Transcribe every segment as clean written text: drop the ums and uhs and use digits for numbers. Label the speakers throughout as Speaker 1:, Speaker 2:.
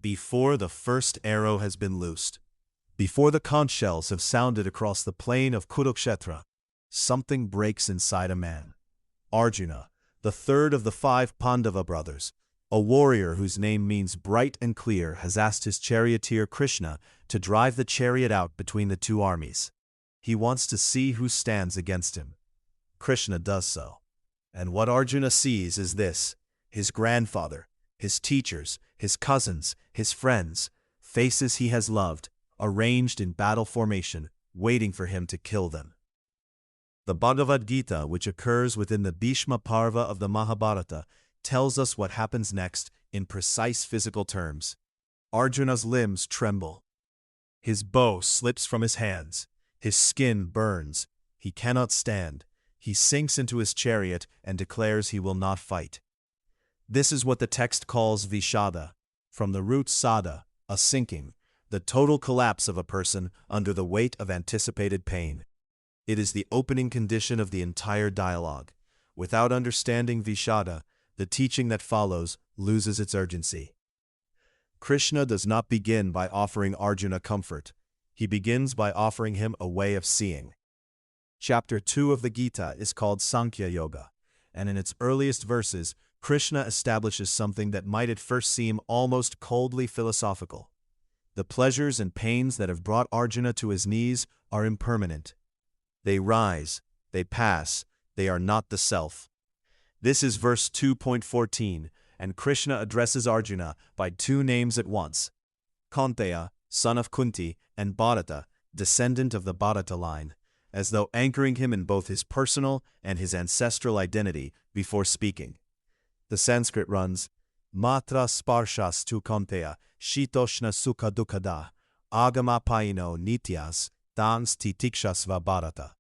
Speaker 1: before the first arrow has been loosed, before the conch shells have sounded across the plain of Kurukshetra, something breaks inside a man. Arjuna, the third of the 5 Pandava brothers, a warrior whose name means bright and clear, has asked his charioteer Kṛṣṇa to drive the chariot out between the 2 armies. He wants to see who stands against him. Kṛṣṇa does so. And what Arjuna sees is this: his grandfather, his teachers, his cousins, his friends, faces he has loved, arranged in battle formation, waiting for him to kill them. The Bhagavad Gītā, which occurs within the Bhishma Parva of the Mahabharata, tells us what happens next in precise physical terms. Arjuna's limbs tremble. His bow slips from his hands. His skin burns. He cannot stand. He sinks into his chariot and declares he will not fight. This is what the text calls viṣāda, from the root sada, a sinking, the total collapse of a person under the weight of anticipated pain. It is the opening condition of the entire dialogue. Without understanding viṣāda, the teaching that follows loses its urgency. Kṛṣṇa does not begin by offering Arjuna comfort. He begins by offering him a way of seeing. Chapter 2 of the Gita is called Sankhya Yoga, and in its earliest verses, Kṛṣṇa establishes something that might at first seem almost coldly philosophical. The pleasures and pains that have brought Arjuna to his knees are impermanent. They rise, they pass, they are not the self. This is verse 2.14, and Kṛṣṇa addresses Arjuna by 2 names at once: Kaunteya, son of Kunti, and Bharata, descendant of the Bharata line, as though anchoring him in both his personal and his ancestral identity before speaking. The Sanskrit runs, Matra sparshas tu Kaunteya, shitoshna sukha dukkada, agama paino nityas, dans titikṣā Bharata.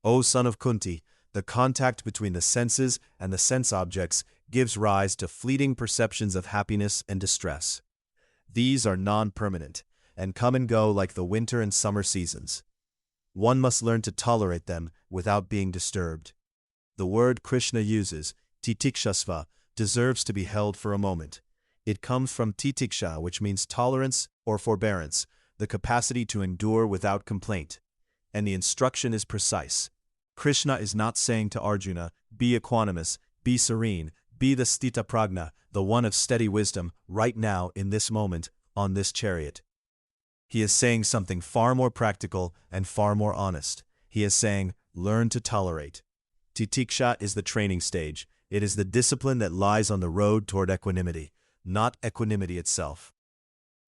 Speaker 1: O son of Kunti, the contact between the senses and the sense objects gives rise to fleeting perceptions of happiness and distress. These are non-permanent, and come and go like the winter and summer seasons. One must learn to tolerate them without being disturbed. The word Kṛṣṇa uses, titikṣā, deserves to be held for a moment. It comes from titikṣā, which means tolerance or forbearance, the capacity to endure without complaint. And the instruction is precise. Kṛṣṇa is not saying to Arjuna, be equanimous, be serene, be the sthita prajna, the one of steady wisdom, right now, in this moment, on this chariot. He is saying something far more practical and far more honest. He is saying, learn to tolerate. Titikṣā is the training stage. It is the discipline that lies on the road toward equanimity, not equanimity itself.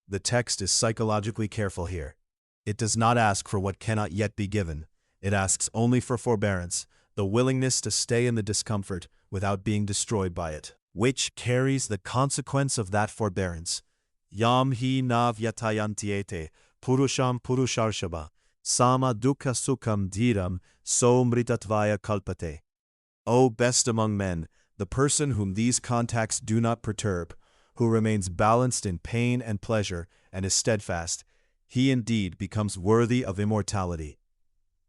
Speaker 1: The text is psychologically careful here. It does not ask for what cannot yet be given. It asks only for forbearance, the willingness to stay in the discomfort without being destroyed by it, which carries the consequence of that forbearance. Yam hi na vyatayantiete, purusham purusharshava, sama dukkha sukham dhiram, so mritatvaya kalpate. O best among men, the person whom these contacts do not perturb, who remains balanced in pain and pleasure and is steadfast, he indeed becomes worthy of immortality.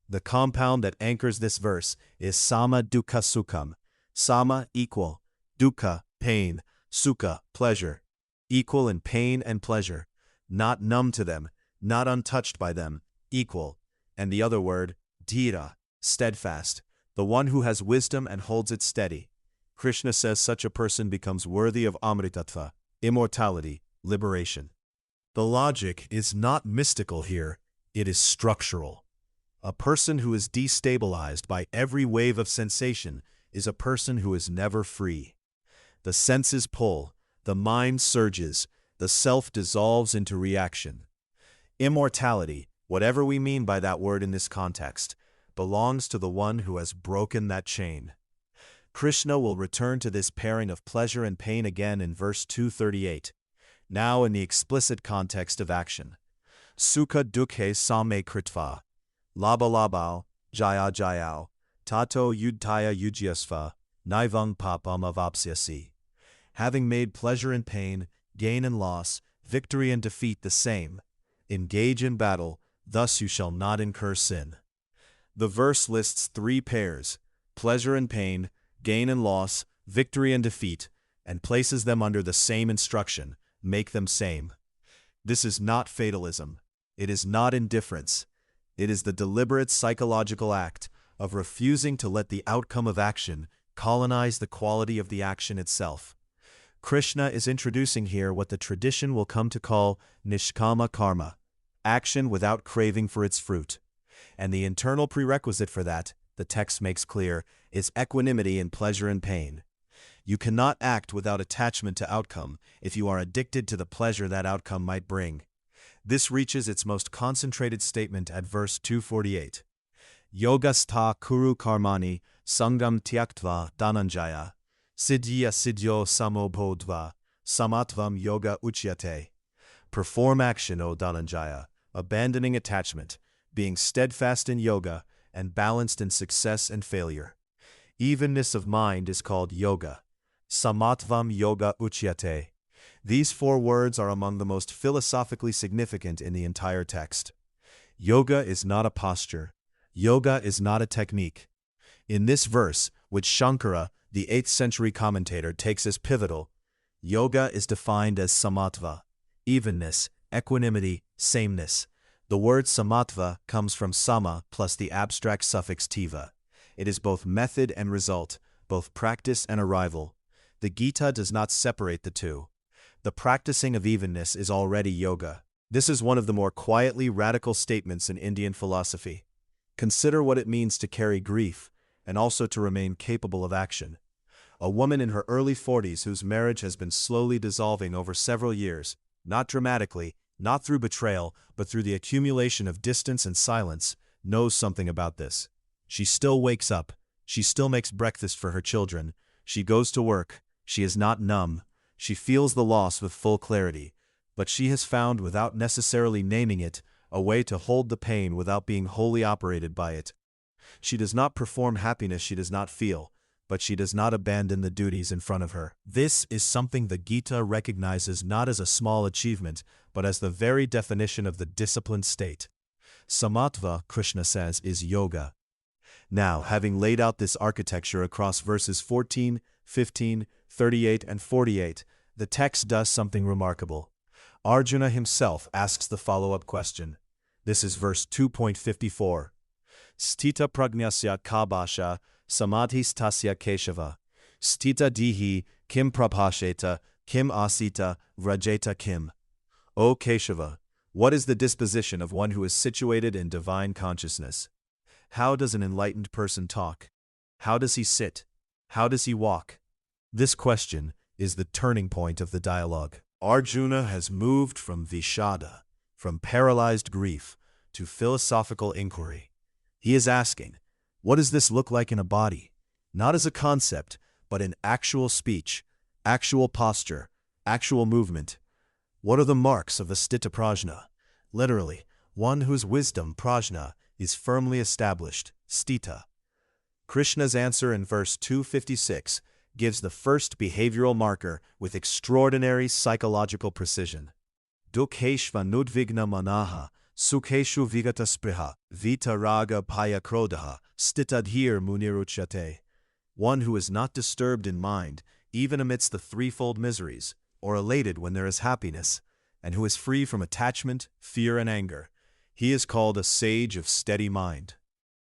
Speaker 1: The compound that anchors this verse is sama dukkha sukham. Sama, equal, dukkha, pain, sukha, pleasure. Equal in pain and pleasure, not numb to them, not untouched by them, equal. And the other word, dhira, steadfast, the one who has wisdom and holds it steady. Kṛṣṇa says such a person becomes worthy of amritatva, immortality, liberation. The logic is not mystical here, it is structural. A person who is destabilized by every wave of sensation is a person who is never free. The senses pull, the mind surges, the self dissolves into reaction. Immortality, whatever we mean by that word in this context, belongs to the one who has broken that chain. Kṛṣṇa will return to this pairing of pleasure and pain again in verse 238, now in the explicit context of action. Sukha dukkhe same kritva, labha labhau, jaya jayau, tato yudhaya yujyasva, naivang papam avapsyasi. Having made pleasure and pain, gain and loss, victory and defeat the same, engage in battle, thus you shall not incur sin. The verse lists 3 pairs, pleasure and pain, gain and loss, victory and defeat, and places them under the same instruction, make them same. This is not fatalism. It is not indifference. It is the deliberate psychological act of refusing to let the outcome of action colonize the quality of the action itself. Kṛṣṇa is introducing here what the tradition will come to call nishkama karma, action without craving for its fruit. And the internal prerequisite for that, the text makes clear, is equanimity in pleasure and pain. You cannot act without attachment to outcome if you are addicted to the pleasure that outcome might bring. This reaches its most concentrated statement at verse 248. Yogastha kuru karmani sangam tyaktva dhananjaya siddhya siddhyo samobhodva samatvaṃ yoga ucyate. Perform action, O Dhananjaya, abandoning attachment, being steadfast in yoga and balanced in success and failure. Evenness of mind is called yoga. Samatvaṃ yoga ucyate. These 4 words are among the most philosophically significant in the entire text. Yoga is not a posture. Yoga is not a technique. In this verse, which Shankara, the 8th century commentator, takes as pivotal, yoga is defined as samatva, evenness, equanimity, sameness. The word samatva comes from sama plus the abstract suffix tiva. It is both method and result, both practice and arrival. The Gita does not separate the two. The practicing of evenness is already yoga. This is one of the more quietly radical statements in Indian philosophy. Consider what it means to carry grief, and also to remain capable of action. A woman in her early 40s whose marriage has been slowly dissolving over several years, not dramatically, not through betrayal, but through the accumulation of distance and silence, knows something about this. She still wakes up. She still makes breakfast for her children. She goes to work. She is not numb. She feels the loss with full clarity, but she has found, without necessarily naming it, a way to hold the pain without being wholly operated by it. She does not perform happiness she does not feel, but she does not abandon the duties in front of her. This is something the Gita recognizes not as a small achievement, but as the very definition of the disciplined state. Samatva, Kṛṣṇa says, is yoga. Now, having laid out this architecture across verses 14, 15, 38, and 48, the text does something remarkable. Arjuna himself asks the follow-up question. This is verse 2.54. Stita pragnasya ka bhasha samadhistasya keshava. Stita dihi kim prabhasheta kim asita vrajeta kim. O Keshava, what is the disposition of one who is situated in divine consciousness? How does an enlightened person talk? How does he sit? How does he walk? This question is the turning point of the dialogue. Arjuna has moved from viṣāda, from paralyzed grief, to philosophical inquiry. He is asking, what does this look like in a body? Not as a concept, but in actual speech, actual posture, actual movement. What are the marks of a sthita prajna? Literally, one whose wisdom, prajna, is firmly established, sthita. Kṛṣṇa's answer in verse 256 gives the first behavioral marker with extraordinary psychological precision. Dukheshva nudvigna manaha, sukheshu vigata spriha, vita raga paya krodha, stitadhir muniruchyate. One who is not disturbed in mind, even amidst the threefold miseries, or elated when there is happiness, and who is free from attachment, fear, and anger. He is called a sage of steady mind.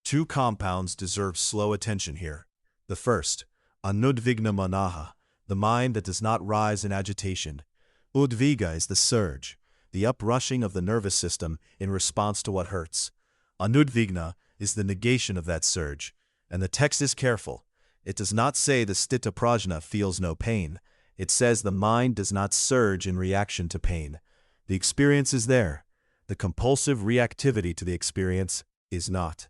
Speaker 1: 2 compounds deserve slow attention here. The first, anudvigna manaha, the mind that does not rise in agitation. Udviga is the surge, the uprushing of the nervous system in response to what hurts. Anudvigna is the negation of that surge, and the text is careful. It does not say the sthita prajna feels no pain. It says the mind does not surge in reaction to pain. The experience is there. The compulsive reactivity to the experience is not.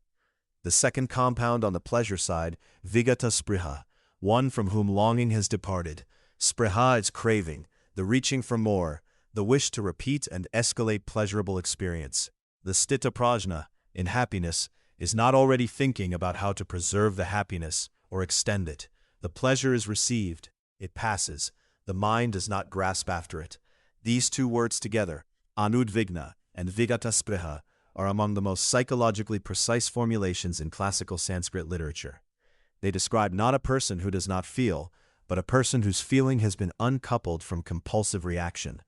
Speaker 1: The second compound on the pleasure side, vigata spriha, one from whom longing has departed. Spriha is craving, the reaching for more, the wish to repeat and escalate pleasurable experience. The sthita prajna, in happiness, is not already thinking about how to preserve the happiness or extend it. The pleasure is received. It passes. The mind does not grasp after it. These 2 words together, anudvigna and vigata spriha, are among the most psychologically precise formulations in classical Sanskrit literature. They describe not a person who does not feel, but a person whose feeling has been uncoupled from compulsive reaction.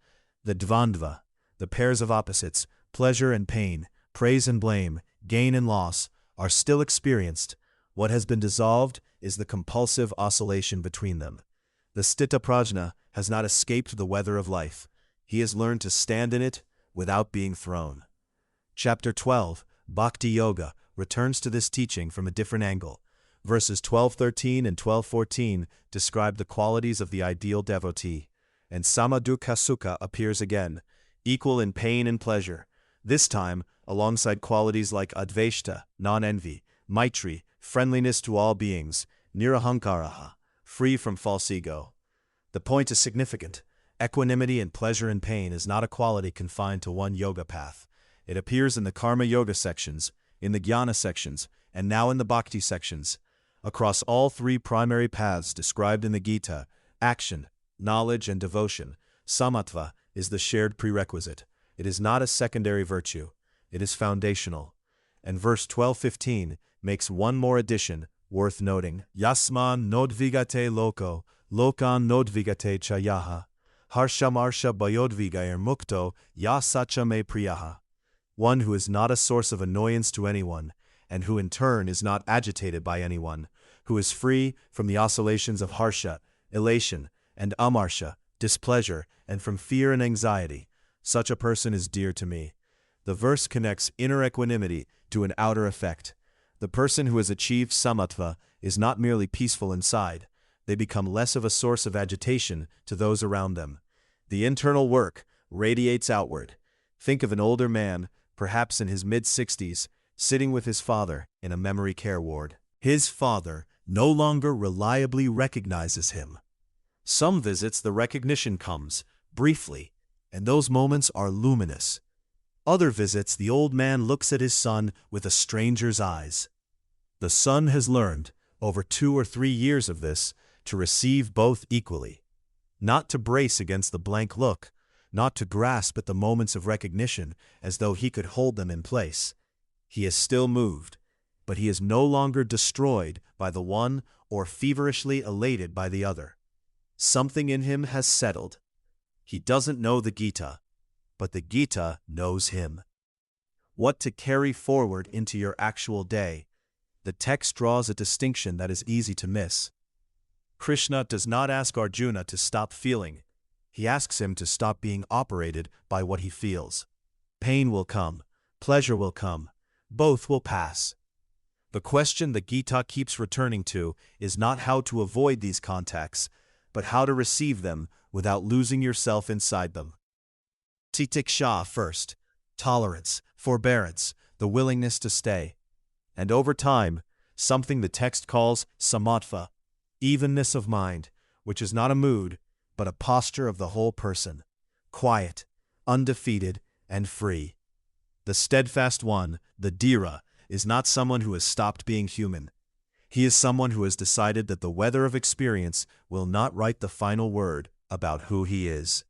Speaker 1: The dvandva, The pairs of opposites, pleasure and pain, praise and blame, gain and loss, are still experienced. What has been dissolved is the compulsive oscillation between them. The sthita-prajna has not escaped the weather of life. He has learned to stand in it without being thrown. Chapter 12, Bhakti Yoga, returns to this teaching from a different angle. Verses 12:13 and 12:14 describe the qualities of the ideal devotee, and Samadukha appears again, equal in pain and pleasure, this time alongside qualities like adveshta, non-envy, maitri, friendliness to all beings, nirahankaraha, free from false ego. The point is significant. Equanimity in pleasure and pain is not a quality confined to one yoga path. It appears in the karma yoga sections, in the jnana sections, and now in the bhakti sections. Across all three primary paths described in the Gita, action, knowledge, and devotion, Samatvaṃ is the shared prerequisite. It is not a secondary virtue. It is foundational. And verse 12:15 makes one more addition worth noting. Yasman nodvigate loko, lokan nodvigate chayaha, harshamarsha bayodvigair mukto, yasacha me priyaha. One who is not a source of annoyance to anyone, and who in turn is not agitated by anyone, who is free from the oscillations of harsha, elation, and amarsha, displeasure, and from fear and anxiety. Such a person is dear to me. The verse connects inner equanimity to an outer effect. The person who has achieved samatva is not merely peaceful inside. They become less of a source of agitation to those around them. The internal work radiates outward. Think of an older man, perhaps in his mid-60s, sitting with his father in a memory care ward. His father no longer reliably recognizes him. Some visits the recognition comes, briefly, and those moments are luminous. Other visits the old man looks at his son with a stranger's eyes. The son has learned, over 2 or 3 years of this, to receive both equally. Not to brace against the blank look, not to grasp at the moments of recognition as though he could hold them in place. He is still moved, but he is no longer destroyed by the one or feverishly elated by the other. Something in him has settled. He doesn't know the Gita, but the Gita knows him. What to carry forward into your actual day? The text draws a distinction that is easy to miss. Kṛṣṇa does not ask Arjuna to stop feeling. He asks him to stop being operated by what he feels. Pain will come, pleasure will come, both will pass. The question the Gita keeps returning to is not how to avoid these contacts, but how to receive them without losing yourself inside them. Titikṣā first, tolerance, forbearance, the willingness to stay. And over time, something the text calls Samatvaṃ, evenness of mind, which is not a mood, but a posture of the whole person, quiet, undefeated, and free. The steadfast one, the dhira, is not someone who has stopped being human. He is someone who has decided that the weather of experience will not write the final word about who he is.